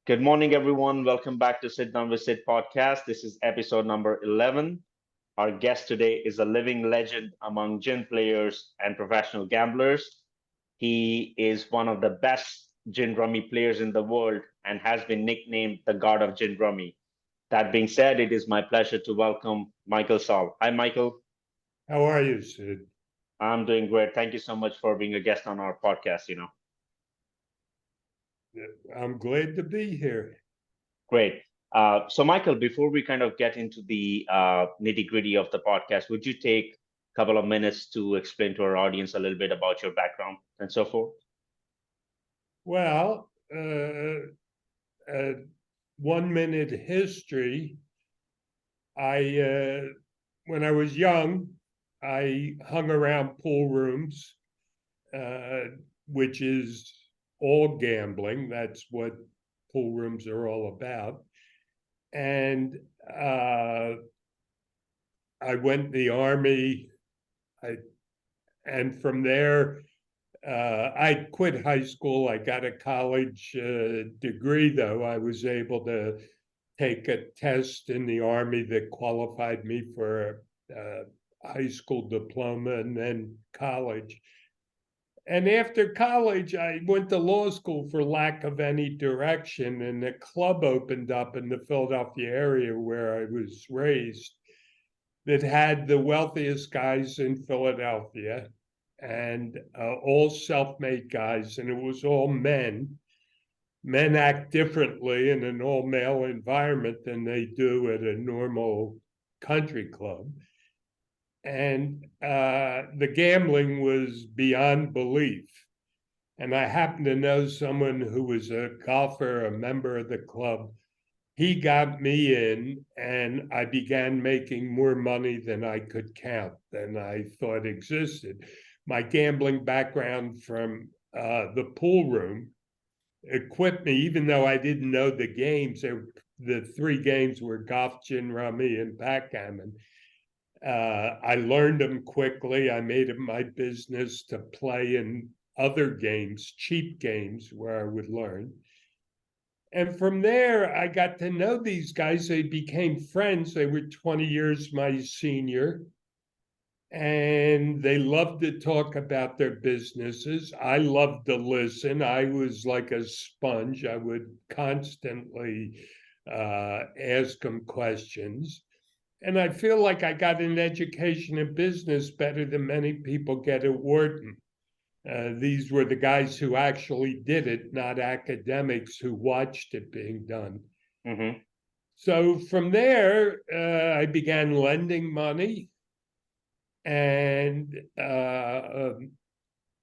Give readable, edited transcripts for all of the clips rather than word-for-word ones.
Good morning, everyone. Welcome back to Sit Down with Sid podcast. This is episode number 11. Our guest today is a living legend among gin players and professional gamblers. He is one of the best gin rummy players in the world and has been nicknamed the God of Gin Rummy. That being said, it is my pleasure to welcome Michael Sall. Hi, Michael. How are you, Sid? I'm doing great. Thank you so much for being a guest on our podcast. I'm glad to be here. Great. So, Michael, before we kind of get into the nitty-gritty of the podcast, would you take a couple of minutes to explain to our audience a little bit about your background and so forth? Well, 1 minute history. When I was young, I hung around pool rooms, which is all gambling. That's what pool rooms are all about. And I went in the Army. And from there, I quit high school. I got a college degree, though. I was able to take a test in the Army that qualified me for a high school diploma and then college. And after college, I went to law school for lack of any direction, and a club opened up in the Philadelphia area where I was raised that had the wealthiest guys in Philadelphia and all self-made guys, and it was all men. Men act differently in an all-male environment than they do at a normal country club. And the gambling was beyond belief. And I happened to know someone who was a golfer, a member of the club. He got me in, and I began making more money than I could count, than I thought existed. My gambling background from the pool room equipped me, even though I didn't know the games. The three games were golf, gin rummy, and backgammon. I learned them quickly. I made it my business to play in other games, cheap games, where I would learn. And from there, I got to know these guys. They became friends. They were 20 years my senior. And they loved to talk about their businesses. I loved to listen. I was like a sponge. I would constantly ask them questions. And I feel like I got an education in business better than many people get at Wharton. These were the guys who actually did it, not academics who watched it being done. Mm-hmm. So from there, I began lending money. And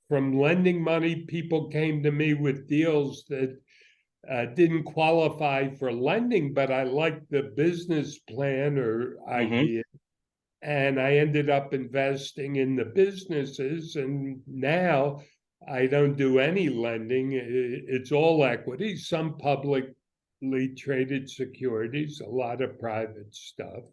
from lending money, people came to me with deals that didn't qualify for lending, but I liked the business plan or idea. And I ended up investing in the businesses. And now I don't do any lending. It's all equity, some publicly traded securities, a lot of private stuff.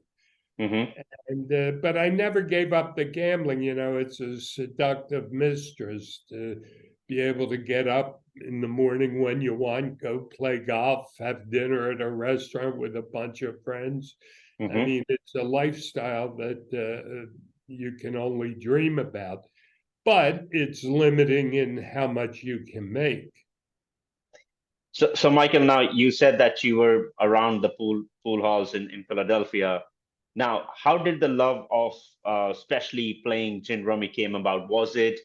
And but I never gave up the gambling. It's a seductive mistress to be able to get up in the morning when you want, go play golf, have dinner at a restaurant with a bunch of friends. I mean, it's a lifestyle that you can only dream about, but it's limiting in how much you can make. So Michael, now you said that you were around the pool halls in Philadelphia. Now, how did the love of especially playing gin rummy came about? Was it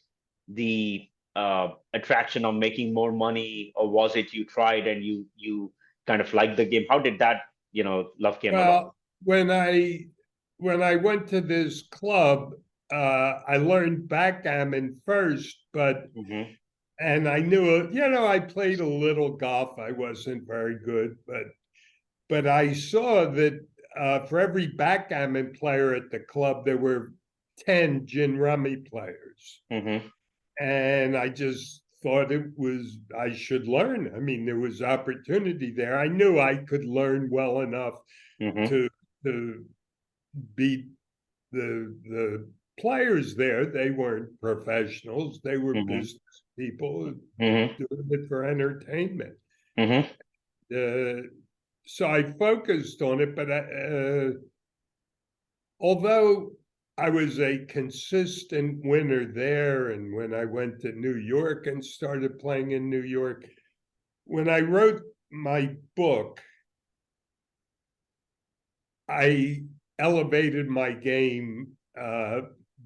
the attraction of making more money, or was it you tried and you kind of liked the game? How did that love came about? When I went to this club, I learned backgammon first, and I knew I played a little golf. I wasn't very good, but I saw that for every backgammon player at the club, there were 10 gin rummy players. And I just thought I should learn. I mean, there was opportunity there. I knew I could learn well enough to beat the players there. They weren't professionals. They were business people doing it for entertainment. so I focused on it, but although I was a consistent winner there, and when I went to New York and started playing in New York, when I wrote my book, I elevated my game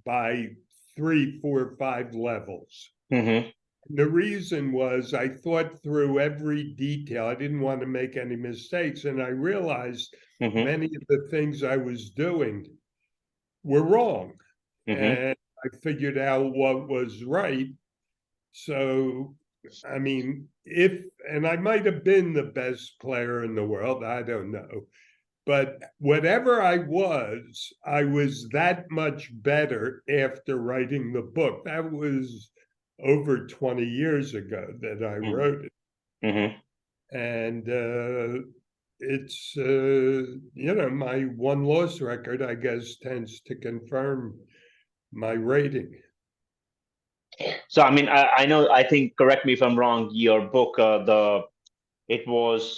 by 3, 4, 5 levels. Mm-hmm. The reason was I thought through every detail. I didn't want to make any mistakes, and I realized Mm-hmm. many of the things I was doing were wrong. Mm-hmm. And I figured out what was right. So, I mean, and I might have been the best player in the world, I don't know. But whatever I was that much better after writing the book. That was over 20 years ago that I wrote it. Mm-hmm. And it's, my one-loss record, I guess, tends to confirm my rating. So, I mean, I think, correct me if I'm wrong, your book, it was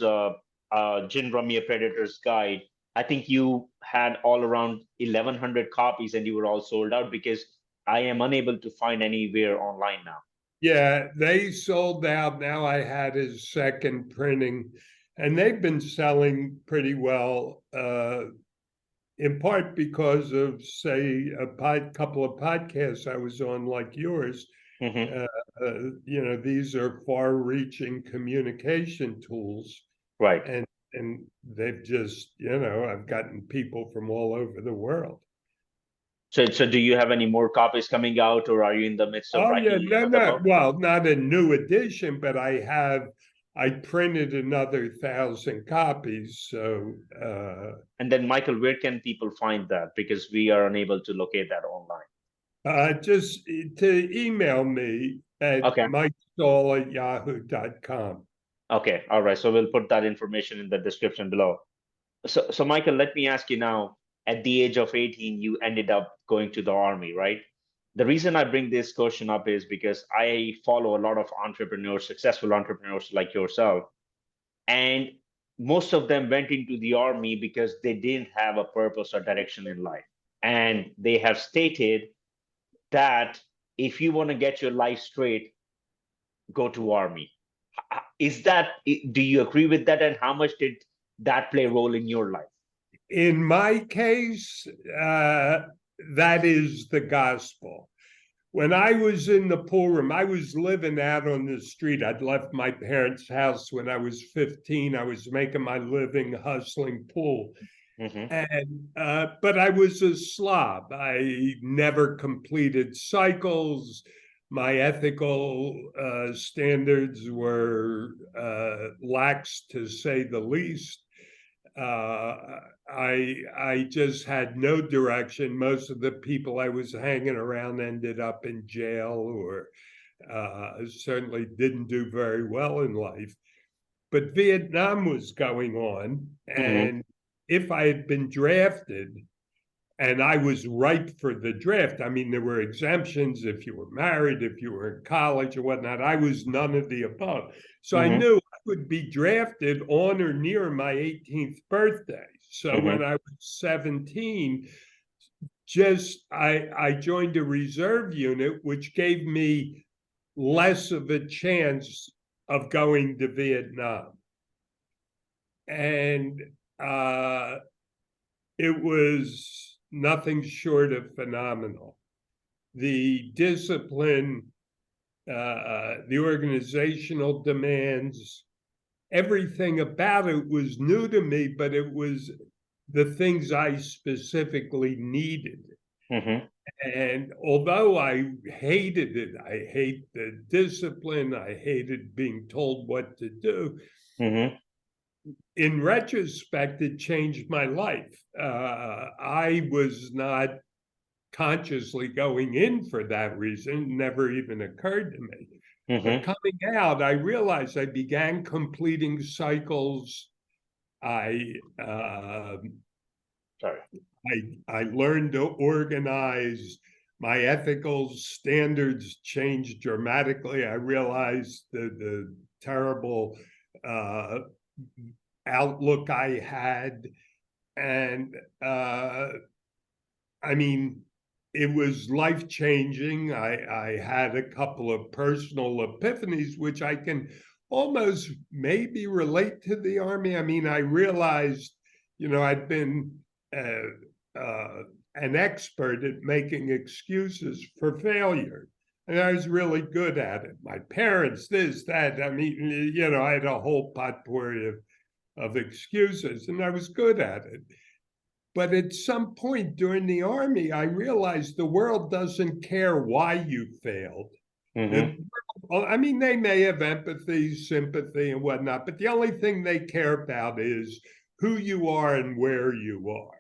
Gin Rummy, a Predator's Guide. I think you had all around 1,100 copies and you were all sold out, because I am unable to find anywhere online now. Yeah, they sold out. Now I had his second printing, and they've been selling pretty well, in part because of, say, a couple of podcasts I was on, like yours. Mm-hmm. These are far-reaching communication tools. Right. And they've just, I've gotten people from all over the world. So do you have any more copies coming out, or are you in the midst of writing another book? Well, not a new edition, but I printed another 1,000 copies. So, and then, Michael, where can people find that? Because we are unable to locate that online. Just to email me at 𝐼KESall@yahoo.com. Okay, all right. So we'll put that information in the description below. So Michael, let me ask you now, at the age of 18, you ended up going to the Army, right? The reason I bring this question up is because I follow a lot of entrepreneurs, successful entrepreneurs like yourself, and most of them went into the Army because they didn't have a purpose or direction in life. And they have stated that if you want to get your life straight, go to Army. Do you agree with that? And how much did that play a role in your life? In my case, that is the gospel. When I was in the pool room, I was living out on the street. I'd left my parents' house when I was 15. I was making my living hustling pool. Mm-hmm. But I was a slob. I never completed cycles. My ethical standards were lax, to say the least. I just had no direction. Most of the people I was hanging around ended up in jail, or certainly didn't do very well in life. But Vietnam was going on, and if I had been drafted, and I was ripe for the draft, I mean, there were exemptions if you were married, if you were in college or whatnot. I was none of the above. So I knew I would be drafted on or near my 18th birthday. So when I was 17, I joined a reserve unit, which gave me less of a chance of going to Vietnam. And it was nothing short of phenomenal. The discipline, the organizational demands, everything about it was new to me, but it was the things I specifically needed. And although I hated it, I hate the discipline, I hated being told what to do. In retrospect, it changed my life. I was not consciously going in for that reason. It never even occurred to me. But coming out, I realized I began completing cycles. I learned to organize. My ethical standards changed dramatically. I realized the terrible outlook I had. And I mean, it was life-changing. I had a couple of personal epiphanies, which I can almost maybe relate to the Army. I mean, I realized, I'd been an expert at making excuses for failure. And I was really good at it. My parents, this, that. I mean, I had a whole potpourri of excuses, and I was good at it. But at some point during the Army, I realized the world doesn't care why you failed. I mean, they may have empathy, sympathy, and whatnot, but the only thing they care about is who you are and where you are.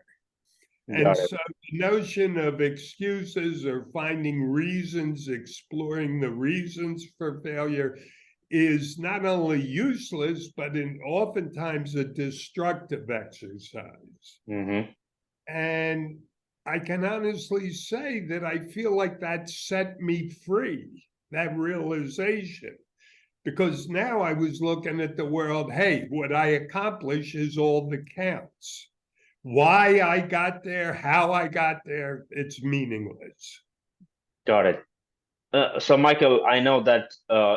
And so the notion of excuses or finding reasons, exploring the reasons for failure is not only useless, but oftentimes a destructive exercise. And I can honestly say that I feel like that set me free, that realization, because now I was looking at the world, hey, what I accomplish is all that counts. Why I got there, how I got there, it's meaningless. Got it. So, Michael, I know that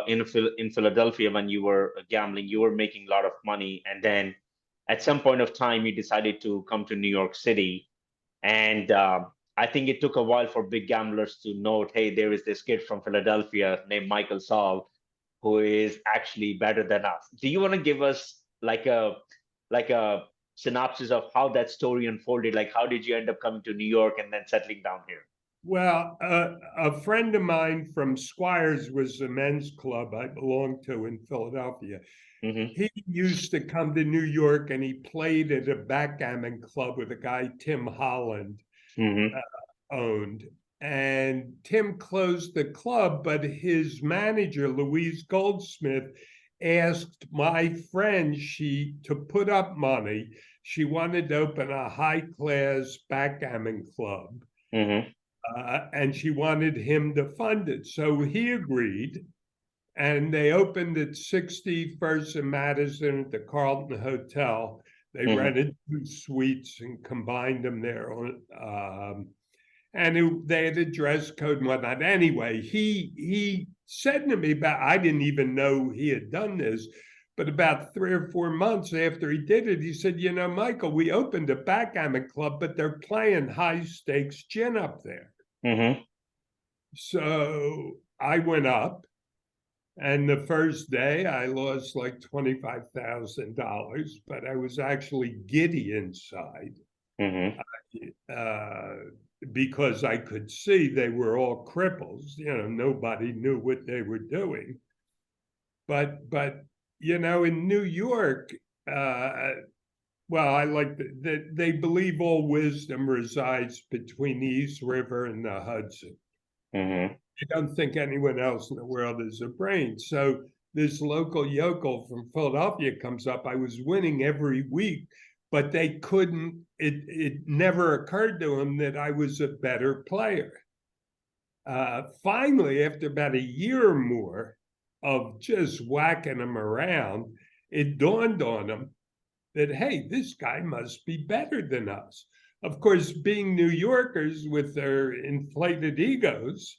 in Philadelphia, when you were gambling, you were making a lot of money. And then at some point of time, you decided to come to New York City. And I think it took a while for big gamblers to note, hey, there is this kid from Philadelphia named Michael Sall, who is actually better than us. Do you want to give us like a synopsis of how that story unfolded? Like, how did you end up coming to New York and then settling down here? Well, a friend of mine from Squires was a men's club I belonged to in Philadelphia. He used to come to New York, and he played at a backgammon club with a guy Tim Holland owned. And Tim closed the club, but his manager, Louise Goldsmith, asked my friend to put up money. She wanted to open a high-class backgammon club. And she wanted him to fund it. So he agreed, and they opened at 61st and Madison at the Carlton Hotel. They rented 2 suites and combined them there. And they had a dress code and whatnot. Anyway, he said to me I didn't even know he had done this, but about 3 or 4 months after he did it, he said, Michael, we opened a backgammon club, but they're playing high-stakes gin up there. So I went up, and the first day I lost like $25,000, but I was actually giddy inside because I could see they were all cripples. Nobody knew what they were doing. But in New York, well, I like that they believe all wisdom resides between the East River and the Hudson. I don't think anyone else in the world has a brain. So this local yokel from Philadelphia comes up. I was winning every week, but they couldn't, it never occurred to them that I was a better player. Finally, after about a year or more of just whacking them around, it dawned on them that, hey, this guy must be better than us. Of course, being New Yorkers with their inflated egos,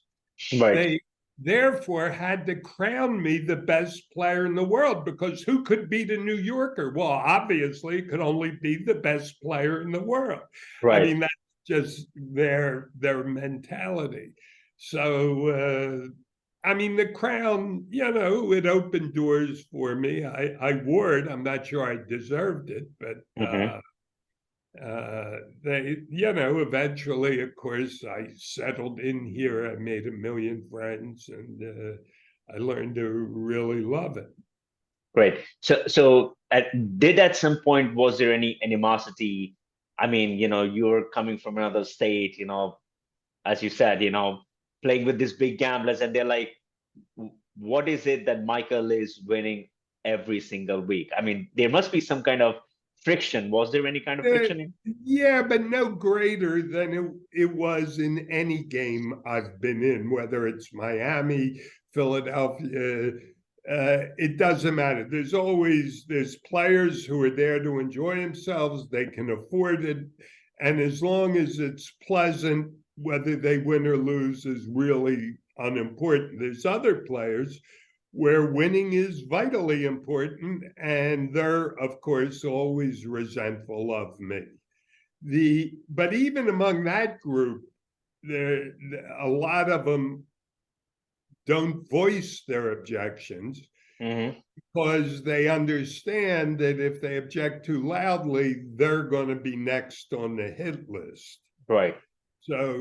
they therefore had to crown me the best player in the world, because who could beat a New Yorker? Well, obviously, it could only be the best player in the world. I mean, that's just their mentality. So, I mean, the crown, it opened doors for me. I wore it. I'm not sure I deserved it, but they, eventually, of course, I settled in here. I made a million friends, and I learned to really love it. Great. So did at some point, was there any animosity? I mean, you were coming from another state, as you said, playing with these big gamblers, and they're like, what is it that Michael is winning every single week? I mean, there must be some kind of friction. Was there any kind of friction? Yeah, but no greater than it was in any game I've been in, whether it's Miami, Philadelphia, it doesn't matter. There's players who are there to enjoy themselves. They can afford it. And as long as it's pleasant, whether they win or lose is really unimportant. There's other players where winning is vitally important, and they're, of course, always resentful of me. But even among that group, a lot of them don't voice their objections because they understand that if they object too loudly, they're going to be next on the hit list. Right. But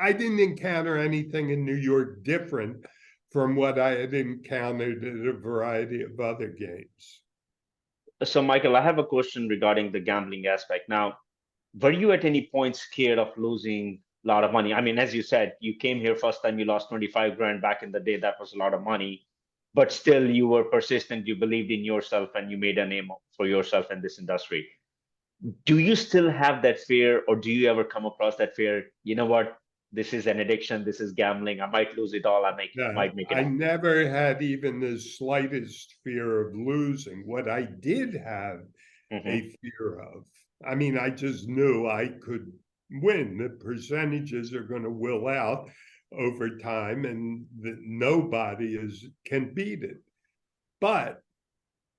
I didn't encounter anything in New York different from what I had encountered at a variety of other games. So, Michael, I have a question regarding the gambling aspect. Now, were you at any point scared of losing a lot of money? I mean, as you said, you came here first time, you lost 25 grand back in the day. That was a lot of money, but still you were persistent. You believed in yourself and you made a name for yourself in this industry. Do you still have that fear, or do you ever come across that fear? You know what? This is an addiction. This is gambling. I might lose it all. Might make it. I never had even the slightest fear of losing. What I did have a fear of, I mean, I just knew I could win. The percentages are going to will out over time, and nobody can beat it. But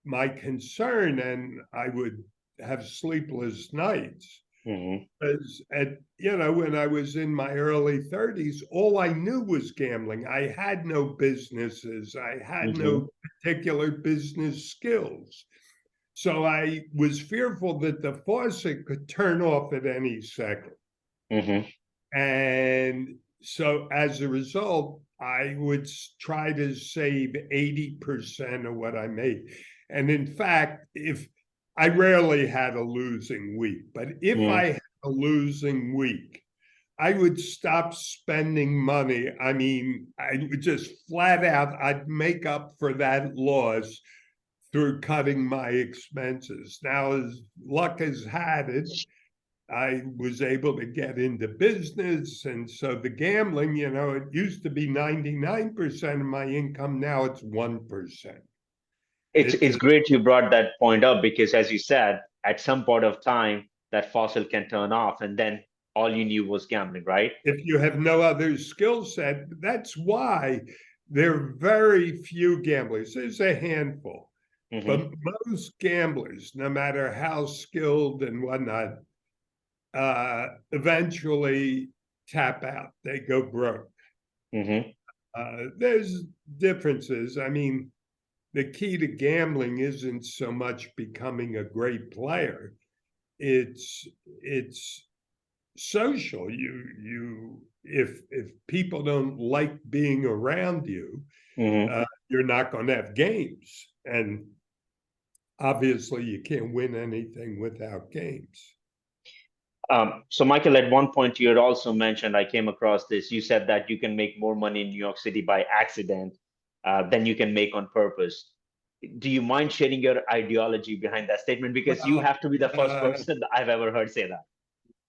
my concern, and I would have sleepless nights, because when I was in my early 30s, all I knew was gambling. I had no businesses. I had no particular business skills. So I was fearful that the faucet could turn off at any second. And so as a result, I would try to save 80% of what I made. And in fact, if I rarely had a losing week, but if I had a losing week, I would stop spending money. I mean, I would just flat out, I'd make up for that loss through cutting my expenses. Now, as luck has had it, I was able to get into business. And so the gambling, it used to be 99% of my income. Now it's 1%. It's great you brought that point up, because as you said, at some point of time, that faucet can turn off, and then all you knew was gambling, right? If you have no other skill set, that's why there are very few gamblers. There's a handful, but most gamblers, no matter how skilled and whatnot, eventually tap out. They go broke. There's differences. I mean, the key to gambling isn't so much becoming a great player. It's social. If people don't like being around you, you're not going to have games. And obviously you can't win anything without games. So Michael, at one point you had also mentioned, I came across this, you said that you can make more money in New York City by accident than you can make on purpose. Do you mind sharing your ideology behind that statement? Because you have to be the first person I've ever heard say that.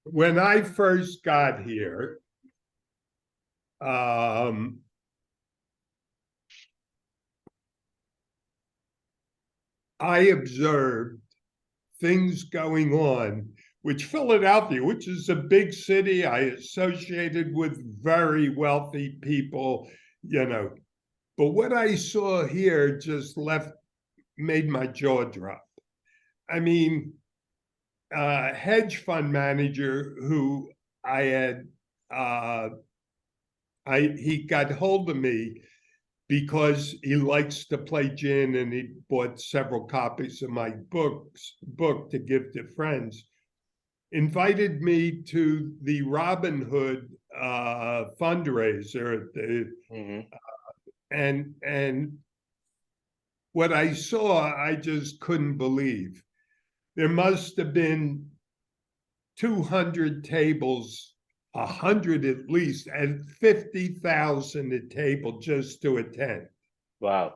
When I first got here, I observed things going on, which Philadelphia, which is a big city, I associated with very wealthy people, but what I saw here just made my jaw drop. I mean, a hedge fund manager who he got hold of me because he likes to play gin, and he bought several copies of my book to give to friends, invited me to the Robin Hood fundraiser at the and what I saw, I just couldn't believe. There must have been 200 tables, 100 at least, and 50,000 a table just to attend. Wow.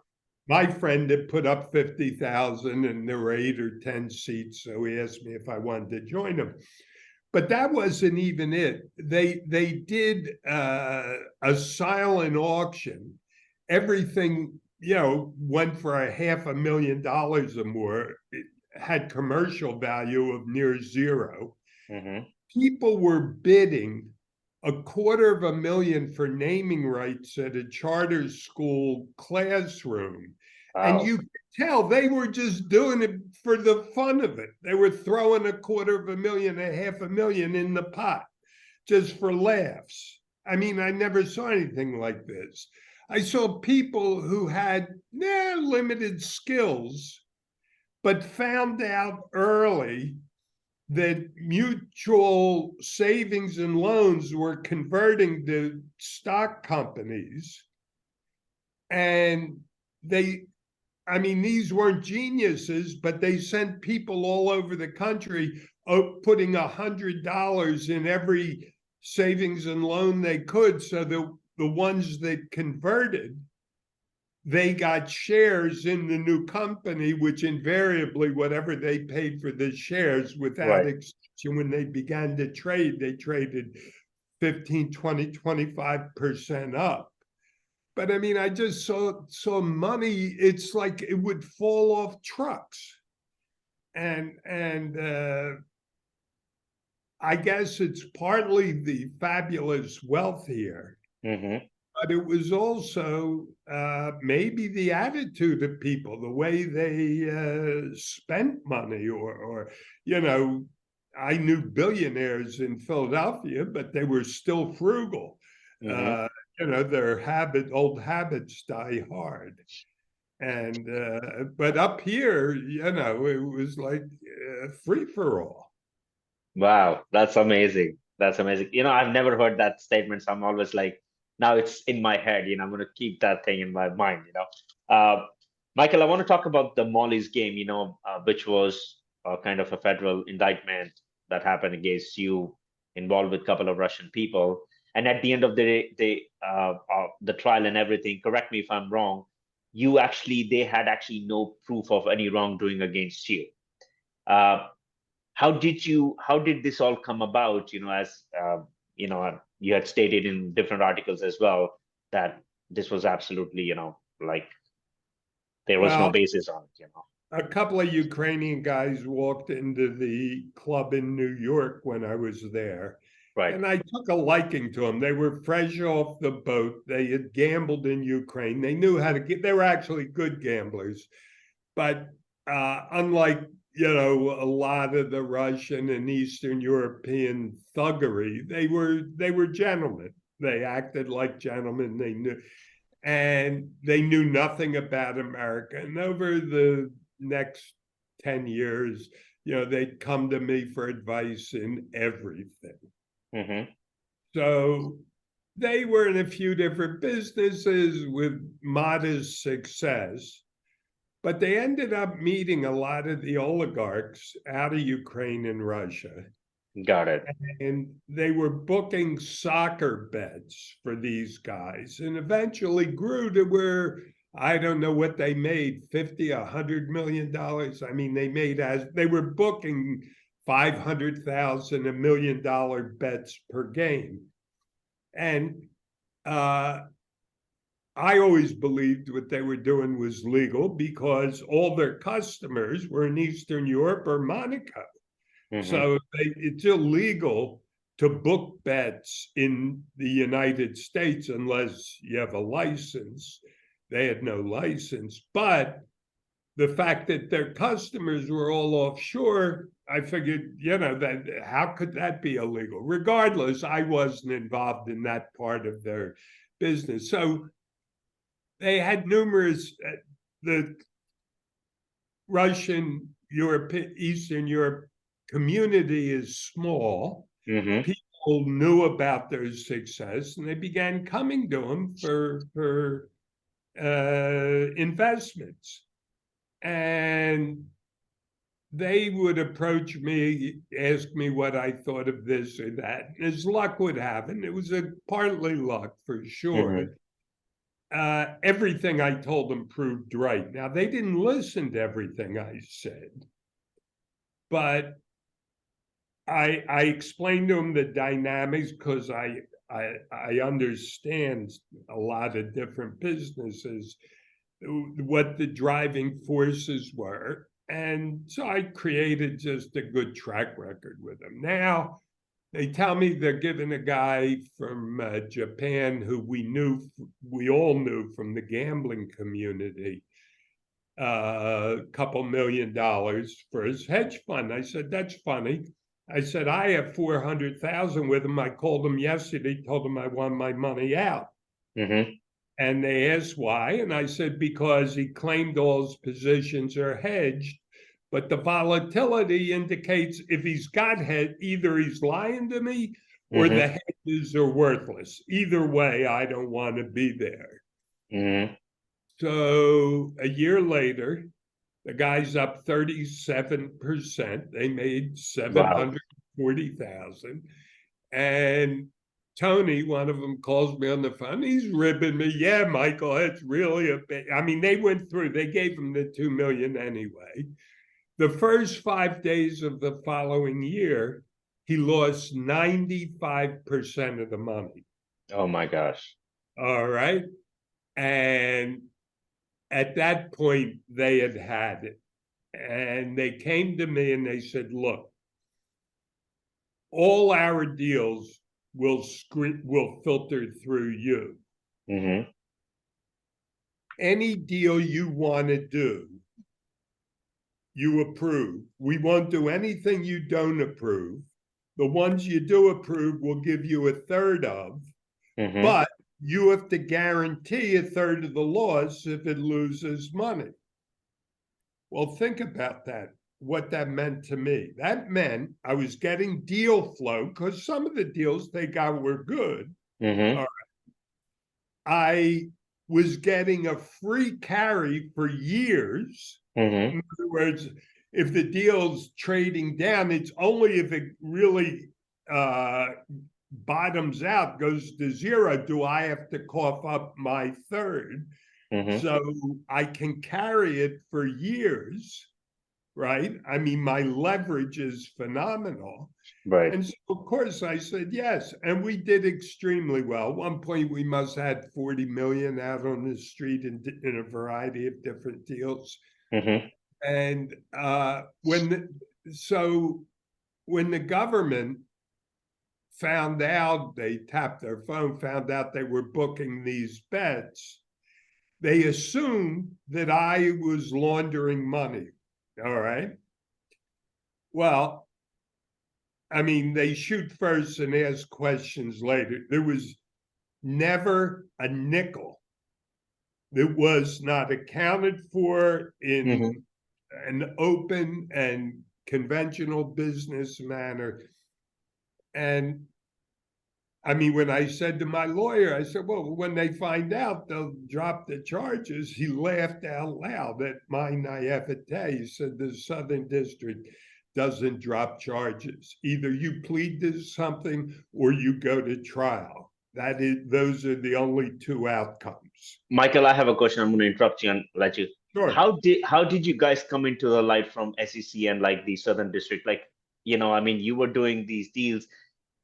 My friend had put up 50,000 and there were 8 or 10 seats, so he asked me if I wanted to join him. But that wasn't even it. They did a silent auction, everything, went for $500,000 or more. It had commercial value of near zero. Mm-hmm. People were bidding $250,000 for naming rights at a charter school classroom. Wow. And you could tell they were just doing it for the fun of it. They were throwing $250,000, $500,000 in the pot just for laughs. I mean, I never saw anything like this. I saw people who had limited skills, but found out early that mutual savings and loans were converting to stock companies. And these weren't geniuses, but they sent people all over the country putting $100 in every savings and loan they could. So the ones that converted, they got shares in the new company, which invariably, whatever they paid for the shares, without exception, when they began to trade, they traded 15, 20, 25% up. But I just saw money. It's like it would fall off trucks. And I guess it's partly the fabulous wealth here. Mm-hmm. But it was also maybe the attitude of people, the way they spent money, or I knew billionaires in Philadelphia, but they were still frugal. Mm-hmm. Their old habits die hard. And but up here, it was like free for all. Wow, that's amazing. That's amazing. I've never heard that statement, so I'm always like, now it's in my head. I'm going to keep that thing in my mind. Michael, I want to talk about the Molly's game. Which was kind of a federal indictment that happened against you, involved with a couple of Russian people. And at the end of the day, the trial and everything, correct me if I'm wrong, they had actually no proof of any wrongdoing against you. How did this all come about? As you had stated in different articles as well, that this was absolutely, like there was no basis on it, A couple of Ukrainian guys walked into the club in New York when I was there. Right. And I took a liking to them. They were fresh off the boat. They had gambled in Ukraine. They knew how to they were actually good gamblers. But unlike, a lot of the Russian and Eastern European thuggery, they were gentlemen. They acted like gentlemen. They knew nothing about America. And over the next 10 years, they'd come to me for advice in everything. Mm-hmm. So they were in a few different businesses with modest success, but they ended up meeting a lot of the oligarchs out of Ukraine and Russia. Got it. And they were booking soccer bets for these guys, and eventually grew to where, I don't know what they made, $50, $100 million. They were booking $500,000, $1 million bets per game. And I always believed what they were doing was legal because all their customers were in Eastern Europe or Monaco. Mm-hmm. So it's illegal to book bets in the United States unless you have a license. They had no license. But the fact that their customers were all offshore, I figured, that how could that be illegal? Regardless, I wasn't involved in that part of their business. So they had numerous, the Russian, Eastern Europe community is small. Mm-hmm. People knew about their success, and they began coming to them for investments. And they would approach me, ask me what I thought of this or that. As luck would have it, it was partly luck for sure. Mm-hmm. Everything I told them proved right. Now, they didn't listen to everything I said, but I explained to them the dynamics because I I understand a lot of different businesses, what the driving forces were. And so I created just a good track record with them. Now they tell me they're giving a guy from Japan who we all knew from the gambling community, a couple $1 million for his hedge fund. I said, that's funny. I said, I have 400,000 with him. I called him yesterday, told him I want my money out. Mm-hmm. And they asked why. And I said, because he claimed all his positions are hedged, but the volatility indicates if he's got hedge, either he's lying to me or Mm-hmm. the hedges are worthless. Either way, I don't want to be there. Mm-hmm. So a year later, the guy's up 37%. They made 740,000. And Tony, one of them, calls me on the phone. He's ribbing me. Yeah, Michael, it's really a big. I mean, they gave him the 2 million anyway. The first 5 days of the following year, he lost 95% of the money. Oh my gosh. All right. And at that point, they had it. And they came to me and they said, look, all our deals will filter through you. Mm-hmm. Any deal you want to do, you approve. We won't do anything you don't approve. The ones you do approve, we'll give you a third of, Mm-hmm. but you have to guarantee a third of the loss if it loses money. Well, think about that, what that meant to me. That meant I was getting deal flow because some of the deals they got were good. Mm-hmm. All right. I was getting a free carry for years. Mm-hmm. In other words, if the deal's trading down, it's only if it really bottoms out, goes to zero, do I have to cough up my third. Mm-hmm. So I can carry it for years, right? I mean, my leverage is phenomenal. Right. And so, of course, I said yes. And we did extremely well. At one point, we must have had 40 million out on the street in a variety of different deals. Mm-hmm. And when the government found out, they tapped their phone, found out they were booking these bets, they assumed that I was laundering money. All right. Well, I mean, they shoot first and ask questions later. There was never a nickel that was not accounted for in Mm-hmm. an open and conventional business manner. And I mean, when I said to my lawyer, I said, well, when they find out, they'll drop the charges. He laughed out loud at my naivete. He said, the Southern District doesn't drop charges. Either you plead to something or you go to trial. Those are the only two outcomes. Michael, I have a question. I'm going to interrupt you and let you. Sure. How did you guys come into the light from SEC and like the Southern District? Like, I mean, you were doing these deals.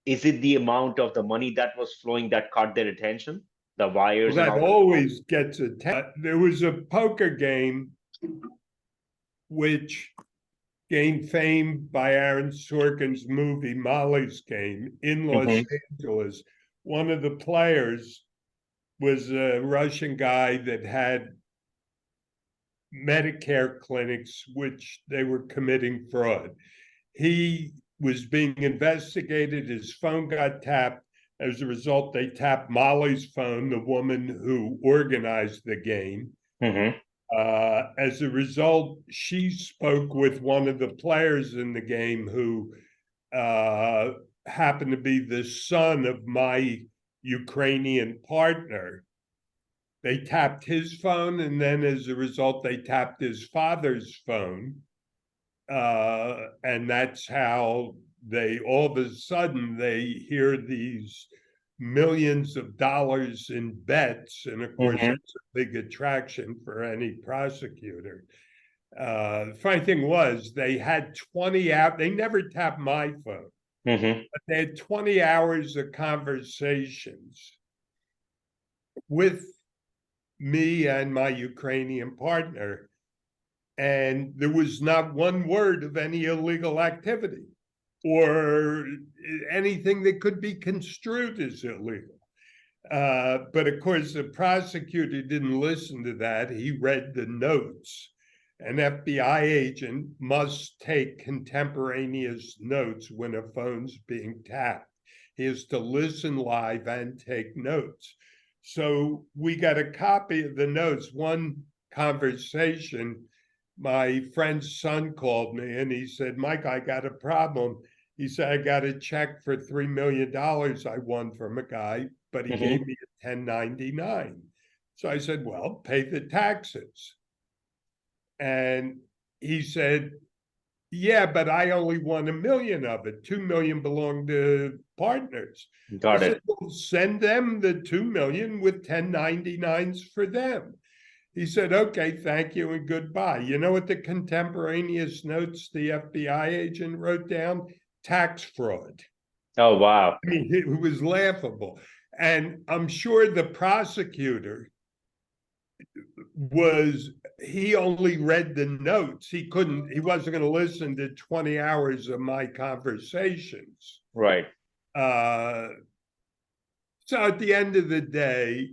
Is it the amount of the money that was flowing that caught their attention? The wires? Well, and that all always gets attention. There was a poker game which gained fame by Aaron Sorkin's movie Molly's Game in Los Angeles. One of the players was a Russian guy that had Medicare clinics, which they were committing fraud. He was being investigated. His phone got tapped. As a result, they tapped Molly's phone, the woman who organized the game. Mm-hmm. As a result, she spoke with one of the players in the game who happened to be the son of my Ukrainian partner. They tapped his phone, and then as a result, they tapped his father's phone. And that's how all of a sudden they hear these millions of dollars in bets. And of course, that's a big attraction for any prosecutor. The funny thing was they had 20 out. They never tapped my phone. Mm-hmm. But they had 20 hours of conversations with me and my Ukrainian partner, and there was not one word of any illegal activity or anything that could be construed as illegal. But of course, the prosecutor didn't listen to that. He read the notes. An FBI agent must take contemporaneous notes when a phone's being tapped. He has to listen live and take notes. So we got a copy of the notes. One conversation, my friend's son called me and he said, Mike, I got a problem. He said, I got a check for $3 million I won from a guy, but he Mm-hmm. gave me a 1099. So I said, well, pay the taxes. And he said, yeah, but I only won $1 million of it. 2 million belonged to partners. Got I it. said, well, send them the 2 million with 1099s for them. He said, okay, thank you and goodbye. You know what the contemporaneous notes the FBI agent wrote down? Tax fraud. Oh, wow. I mean, it was laughable. And I'm sure the prosecutor he only read the notes. He wasn't going to listen to 20 hours of my conversations. Right. So at the end of the day,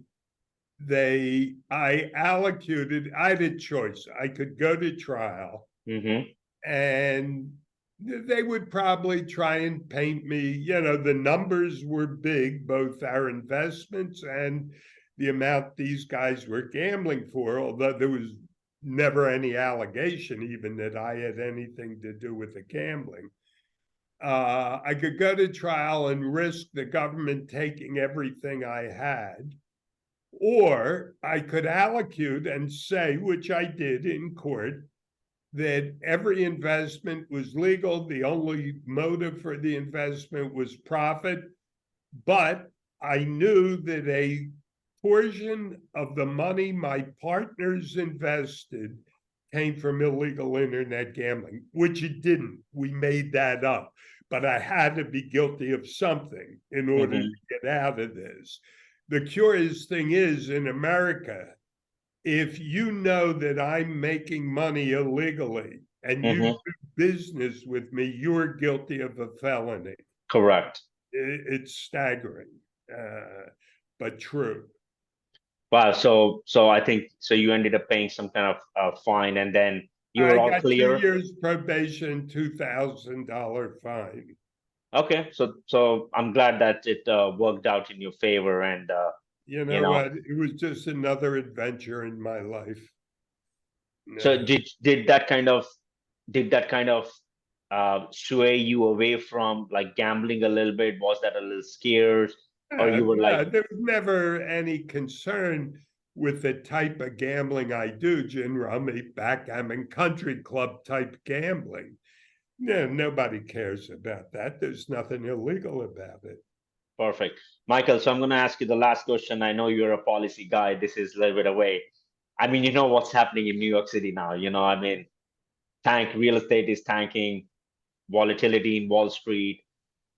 I had a choice. I could go to trial, Mm-hmm. and they would probably try and paint me, the numbers were big, both our investments and the amount these guys were gambling for, although there was never any allegation even that I had anything to do with the gambling. I could go to trial and risk the government taking everything I had, or I could allocute and say, which I did in court, that every investment was legal. The only motive for the investment was profit. But I knew that a portion of the money my partners invested came from illegal internet gambling, which it didn't. We made that up. But I had to be guilty of something in order Mm-hmm. to get out of this. The curious thing is, in America, if you know that I'm making money illegally and you Mm-hmm. do business with me, you're guilty of a felony. Correct. It's staggering, but true. Wow. So I think so. You ended up paying some kind of fine, and then you were I all got clear. 2 years probation, $2,000 fine. Okay. So I'm glad that it worked out in your favor, and You know what? It was just another adventure in my life. So did that kind of sway you away from like gambling a little bit? Was that a little scared, or you were like, there was never any concern with the type of gambling I do, Gin Rummy, backgammon, country club type gambling. No, nobody cares about that. There's nothing illegal about it. perfect, Michael? So I'm going to ask you the last question. I know you're a policy guy. This is a little bit away. I mean, you know what's happening in New York City now. I mean, real estate is tanking, volatility in Wall Street,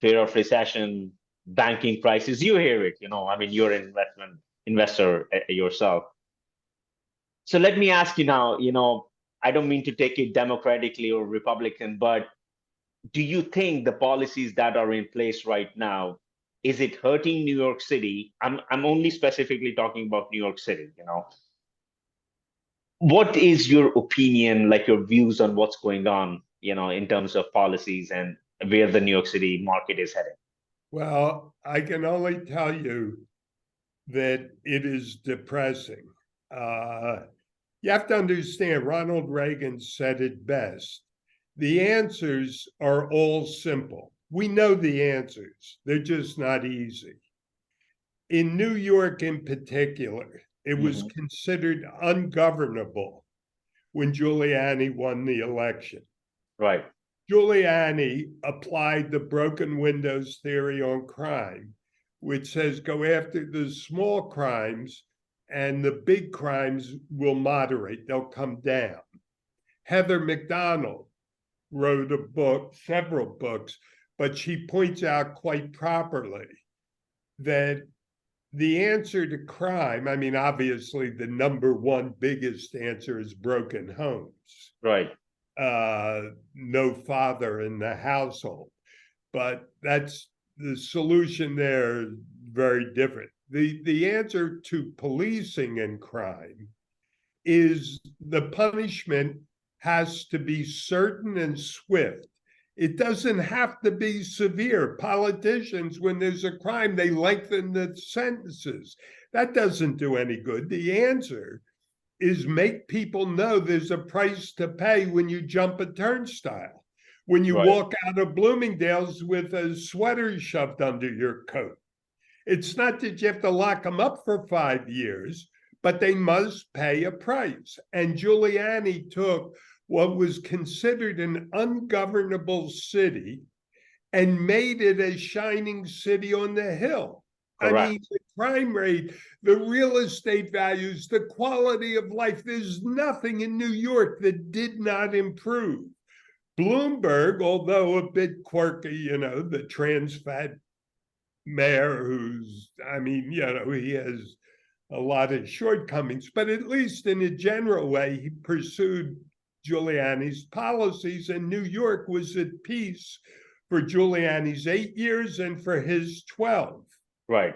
fear of recession, banking crisis. You hear it. I mean, you're an investor yourself. So let me ask you now. I don't mean to take it democratically or Republican, but do you think the policies that are in place right now, is it hurting New York City? I'm only specifically talking about New York City. What is your opinion, like your views on what's going on, in terms of policies and where the New York City market is heading? Well, I can only tell you that it is depressing. You have to understand, Ronald Reagan said it best. The answers are all simple. We know the answers. They're just not easy. In New York in particular, it was considered ungovernable when Giuliani won the election. Right. Giuliani applied the broken windows theory on crime, which says go after the small crimes and the big crimes will moderate, they'll come down. Heather McDonald wrote several books but she points out quite properly that the answer to crime, I mean, obviously the number one biggest answer is broken homes. Right. No father in the household. But that's the solution there, very different. The answer to policing and crime is the punishment has to be certain and swift. It doesn't have to be severe. Politicians, when there's a crime, they lengthen the sentences. That doesn't do any good. The answer is make people know there's a price to pay when you jump a turnstile, when you walk out of Bloomingdale's with a sweater shoved under your coat. It's not that you have to lock them up for 5 years, but they must pay a price. And Giuliani took what was considered an ungovernable city and made it a shining city on the hill. Correct. I mean, the crime rate, the real estate values, the quality of life, there's nothing in New York that did not improve. Bloomberg, although a bit quirky, the trans fat mayor who's, he has a lot of shortcomings, but at least in a general way, he pursued Giuliani's policies, and New York was at peace for Giuliani's 8 years and for his 12. Right.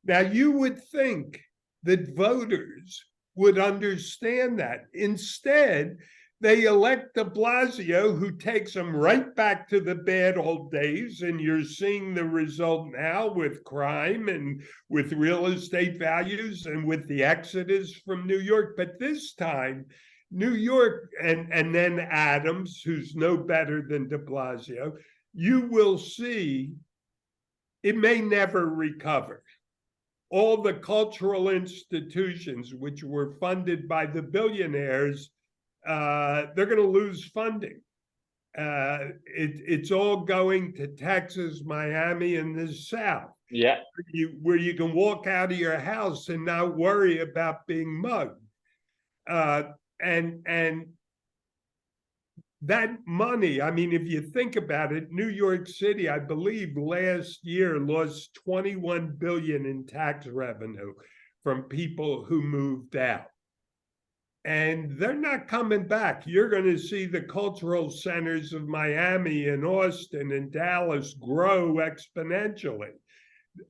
Now, you would think that voters would understand that. Instead, they elect de Blasio, who takes them right back to the bad old days, and you're seeing the result now with crime and with real estate values and with the exodus from New York. But this time, New York, and then Adams, who's no better than de Blasio, you will see it may never recover. All the cultural institutions which were funded by the billionaires, they're going to lose funding. It's all going to Texas, Miami, and the South. Yeah. Where you can walk out of your house and not worry about being mugged. And that money, if you think about it, New York City, I believe last year lost $21 billion in tax revenue from people who moved out. And they're not coming back. You're going to see the cultural centers of Miami and Austin and Dallas grow exponentially.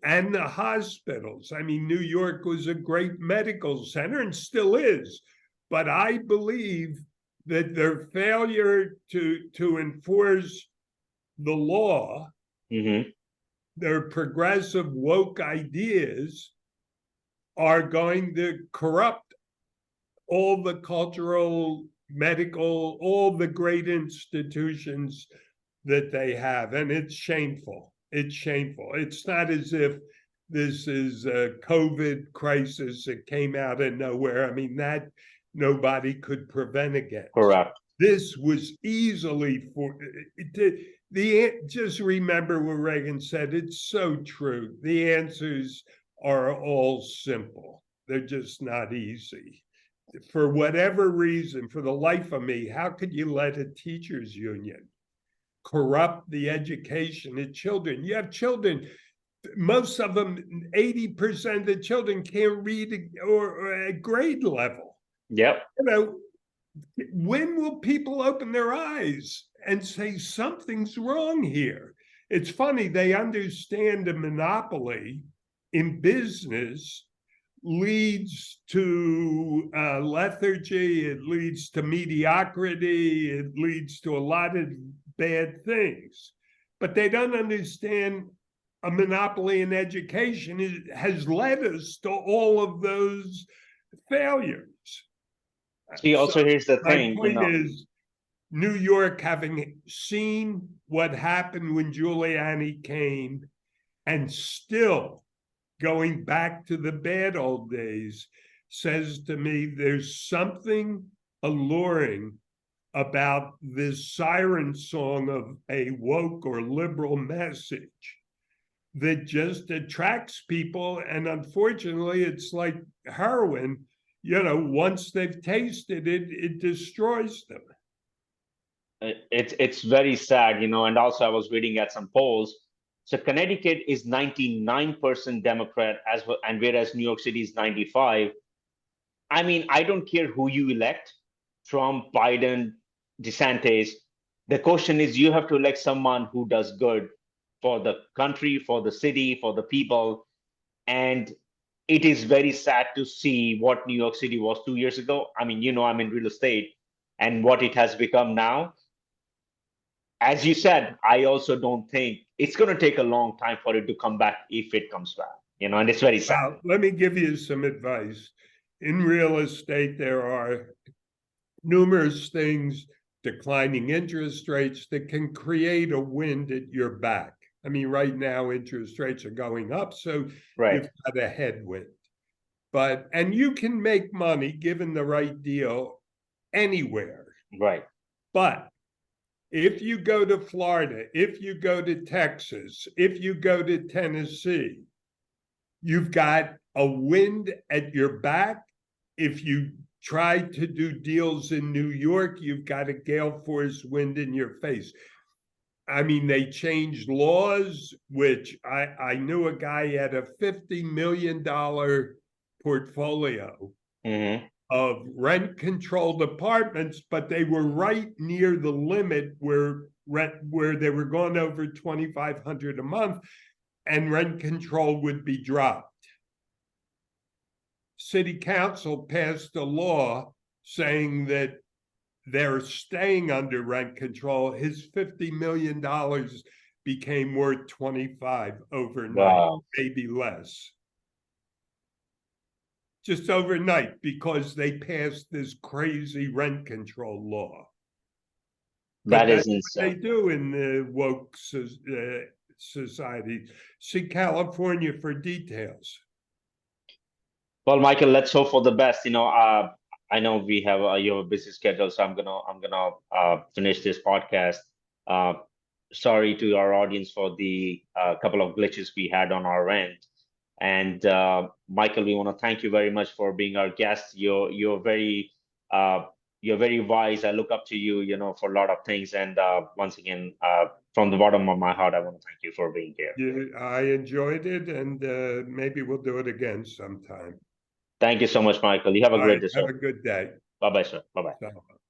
And the hospitals. New York was a great medical center and still is. But I believe that their failure to enforce the law, their progressive woke ideas, are going to corrupt all the cultural, medical, all the great institutions that they have. And it's shameful. It's shameful. It's not as if this is a COVID crisis that came out of nowhere. That nobody could prevent against. Correct. This was easily just remember what Reagan said. It's so true. The answers are all simple. They're just not easy. For whatever reason, for the life of me, how could you let a teachers union corrupt the education of children? You have children, most of them, 80% of the children can't read or at grade level. Yep. When will people open their eyes and say something's wrong here? It's funny, they understand a monopoly in business leads to lethargy, it leads to mediocrity, it leads to a lot of bad things. But they don't understand a monopoly in education has led us to all of those failures. See, also here's the thing. My point is, New York, having seen what happened when Giuliani came, and still going back to the bad old days, says to me there's something alluring about this siren song of a woke or liberal message that just attracts people. And unfortunately, it's like heroin. Once they've tasted it, it destroys them. It's very sad, and also I was reading at some polls. So Connecticut is 99% Democrat, and whereas New York City is 95. I mean, I don't care who you elect, Trump, Biden, DeSantis. The question is, you have to elect someone who does good for the country, for the city, for the people. And it is very sad to see what New York City was 2 years ago. I mean, I'm in real estate, and what it has become now. As you said, I also don't think it's going to take a long time for it to come back, if it comes back, and it's very sad. Let me give you some advice. In real estate, there are numerous things, declining interest rates, that can create a wind at your back. I mean, right now, interest rates are going up, so Right. you've got a headwind. And you can make money, given the right deal, anywhere. Right. But if you go to Florida, if you go to Texas, if you go to Tennessee, you've got a wind at your back. If you try to do deals in New York, you've got a gale force wind in your face. I mean, they changed laws, which I knew a guy had a $50 million portfolio of rent-controlled apartments, but they were right near the limit where they were going over $2,500 a month, and rent control would be dropped. City Council passed a law saying that they're staying under rent control. His $50 million became worth 25 overnight, Wow. maybe less. Just overnight, because they passed this crazy rent control law. That is What they insane. do in the woke society. See California for details. Well, Michael, let's hope for the best. I know we have your busy schedule, so I'm gonna finish this podcast. Sorry to our audience for the couple of glitches we had on our end. And Michael, we want to thank you very much for being our guest. You're very wise. I look up to you, for a lot of things. And once again, from the bottom of my heart, I want to thank you for being here. Yeah, I enjoyed it, and maybe we'll do it again sometime. Thank you so much, Michael. You have a great day, sir. Have a good day. Bye-bye, sir. Bye-bye. So.